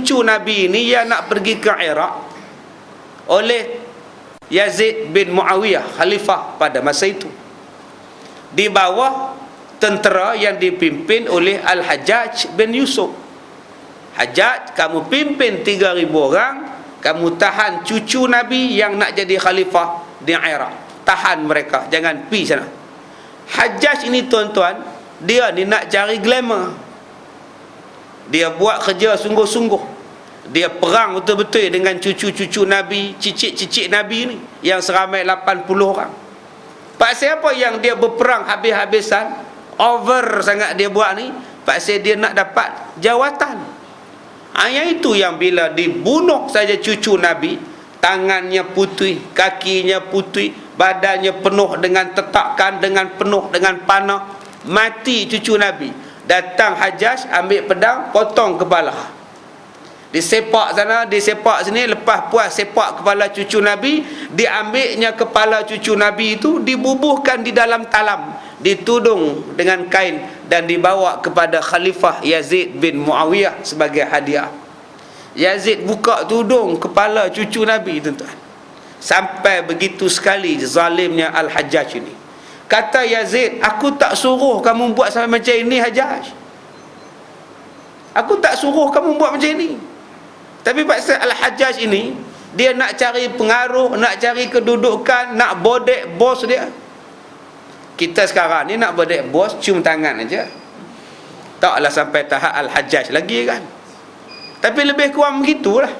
cucu Nabi ini yang nak pergi ke Iraq oleh Yazid bin Muawiyah, khalifah pada masa itu, di bawah tentera yang dipimpin oleh Al-Hajjaj bin Yusuf. Hajjaj, kamu pimpin 3,000 orang, kamu tahan cucu Nabi yang nak jadi khalifah di Iraq, tahan mereka, jangan pi sana. Hajjaj ini tuan-tuan, dia ni nak cari glamour, dia buat kerja sungguh-sungguh, dia perang betul-betul dengan cucu-cucu Nabi, cicit-cicit Nabi ni yang seramai 80 orang. Pasal apa yang dia berperang habis-habisan, over sangat dia buat ni? Pasal dia nak dapat jawatan. Yang itu yang bila dibunuh saja cucu Nabi, tangannya putih, kakinya putih, badannya penuh dengan tetakan, dengan penuh dengan panah, mati cucu Nabi. Datang Hajjaj, ambil pedang, potong kepala, disepak sana, disepak sini. Lepas puas sepak kepala cucu Nabi, diambilnya kepala cucu Nabi itu, dibubuhkan di dalam talam, ditudung dengan kain dan dibawa kepada Khalifah Yazid bin Muawiyah sebagai hadiah. Yazid buka tudung kepala cucu Nabi, tuan-tuan. Sampai begitu sekali zalimnya Al-Hajjaj ini. Kata Yazid, aku tak suruh kamu buat sampai macam ini, Hajjaj. Aku tak suruh kamu buat macam ini. Tapi pasal Al-Hajjaj ini, dia nak cari pengaruh, nak cari kedudukan, nak bodek bos dia. Kita sekarang ni nak bodek bos, cium tangan aja. Taklah sampai tahap Al-Hajjaj lagi kan. Tapi lebih kurang begitulah.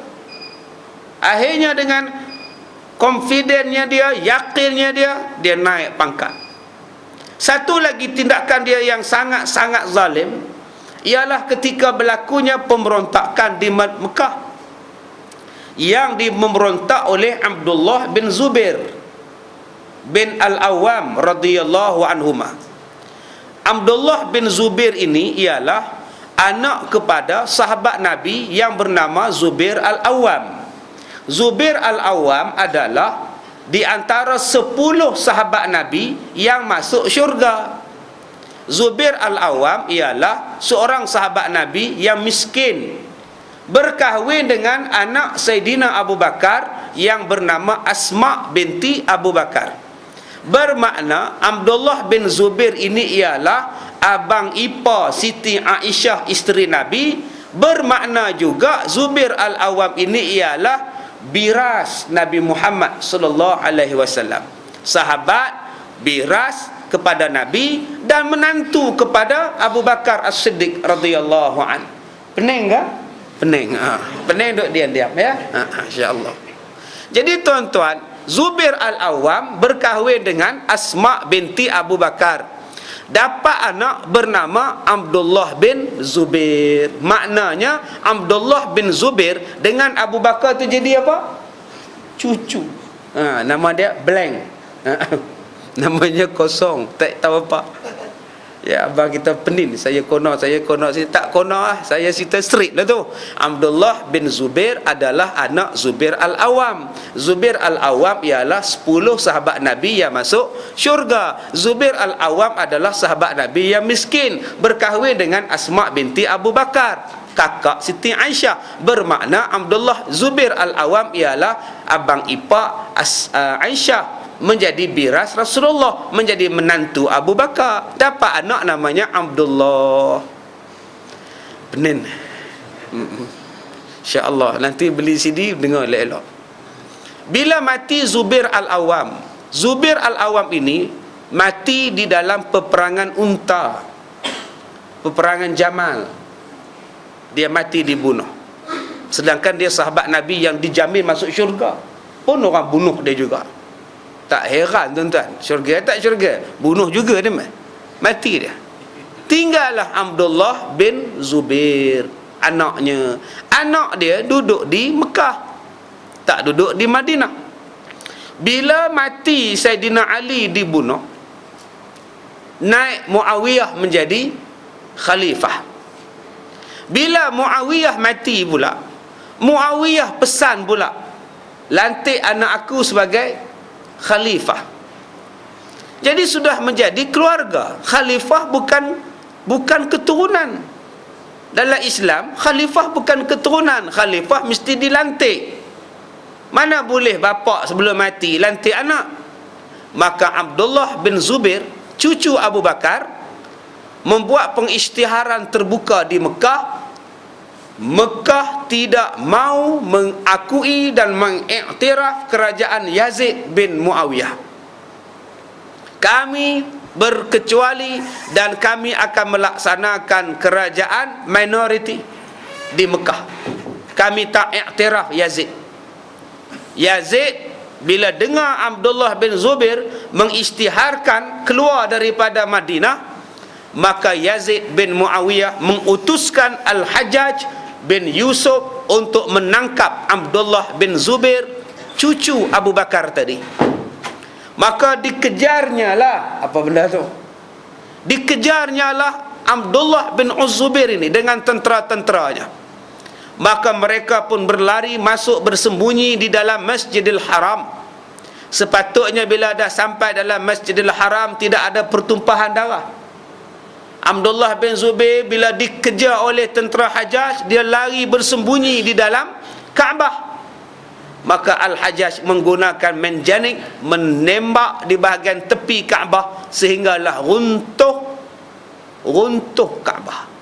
Akhirnya dengan confidence-nya dia, yakinnya dia naik pangkat. Satu lagi tindakan dia yang sangat-sangat zalim ialah ketika berlakunya pemberontakan di Mekah yang memberontak oleh Abdullah bin Zubair bin Al-Awwam radhiyallahu anhuma. Abdullah bin Zubair ini ialah anak kepada sahabat Nabi yang bernama Zubair Al-Awwam. Zubair Al-Awwam adalah di antara 10 sahabat Nabi yang masuk syurga. Zubair Al-Awwam ialah seorang sahabat Nabi yang miskin, berkahwin dengan anak Sayyidina Abu Bakar yang bernama Asma binti Abu Bakar. Bermakna Abdullah bin Zubair ini ialah abang ipar Siti Aisyah isteri Nabi. Bermakna juga Zubair Al-Awwam ini ialah biras Nabi Muhammad sallallahu alaihi wasallam, sahabat biras kepada Nabi dan menantu kepada Abu Bakar As-Siddiq radhiyallahu an. Pening ke? Pening. Pening duk diam-diam ya. Insya-Allah. Jadi tuan-tuan, Zubair Al-Awwam berkahwin dengan Asma binti Abu Bakar, dapat anak bernama Abdullah bin Zubair. Maknanya Abdullah bin Zubair dengan Abu Bakar tu jadi apa? Cucu. Nama dia blank. Namanya kosong, tak tahu apa. Ya, abang kita penin, saya kono saya tak kono saya cerita straight lah tu. Abdullah bin Zubair adalah anak Zubair Al-Awwam. Zubair Al-Awwam ialah 10 sahabat Nabi yang masuk syurga. Zubair Al-Awwam adalah sahabat Nabi yang miskin, berkahwin dengan Asma binti Abu Bakar, kakak Siti Aisyah. Bermakna Abdullah Zubair Al-Awwam ialah abang ipar Aisyah, menjadi biras Rasulullah, menjadi menantu Abu Bakar, dapat anak namanya Abdullah. Penin. InsyaAllah nanti beli CD dengar elok-elok. Bila mati Zubair Al-Awwam, Zubair Al-Awwam ini mati di dalam peperangan Unta, peperangan Jamal. Dia mati dibunuh. Sedangkan dia sahabat Nabi yang dijamin masuk syurga, pun orang bunuh dia juga. Tak heran tuan-tuan, syurga tak syurga, bunuh juga dia, mati dia. Tinggallah Abdullah bin Zubair, anaknya. Anak dia duduk di Mekah, tak duduk di Madinah. Bila mati Sayyidina Ali dibunuh, naik Muawiyah menjadi khalifah. Bila Muawiyah mati pula, Muawiyah pesan pula, lantik anak aku sebagai khalifah. Jadi sudah menjadi keluarga. Khalifah bukan keturunan. Dalam Islam, khalifah bukan keturunan. Khalifah mesti dilantik. Mana boleh bapa sebelum mati lantik anak? Maka Abdullah bin Zubair, cucu Abu Bakar, membuat pengisytiharan terbuka di Mekah. Mekah tidak mau mengakui dan mengiktiraf kerajaan Yazid bin Muawiyah. Kami berkecuali dan kami akan melaksanakan kerajaan minoriti di Mekah. Kami tak iktiraf Yazid. Yazid bila dengar Abdullah bin Zubair mengisytiharkan keluar daripada Madinah, maka Yazid bin Muawiyah mengutuskan Al-Hajjaj bin Yusuf untuk menangkap Abdullah bin Zubair, cucu Abu Bakar tadi. Maka dikejarnya lah, apa benda tu? Dikejarnya lah Abdullah bin Zubair ini dengan tentera-tenteranya. Maka mereka pun berlari masuk bersembunyi di dalam Masjidil Haram. Sepatutnya bila dah sampai dalam Masjidil Haram tidak ada pertumpahan darah. Abdullah bin Zubair bila dikejar oleh tentera Hajjaj, dia lari bersembunyi di dalam Kaabah. Maka Al-Hajjaj menggunakan menjanik, menembak di bahagian tepi Kaabah sehinggalah runtuh Kaabah.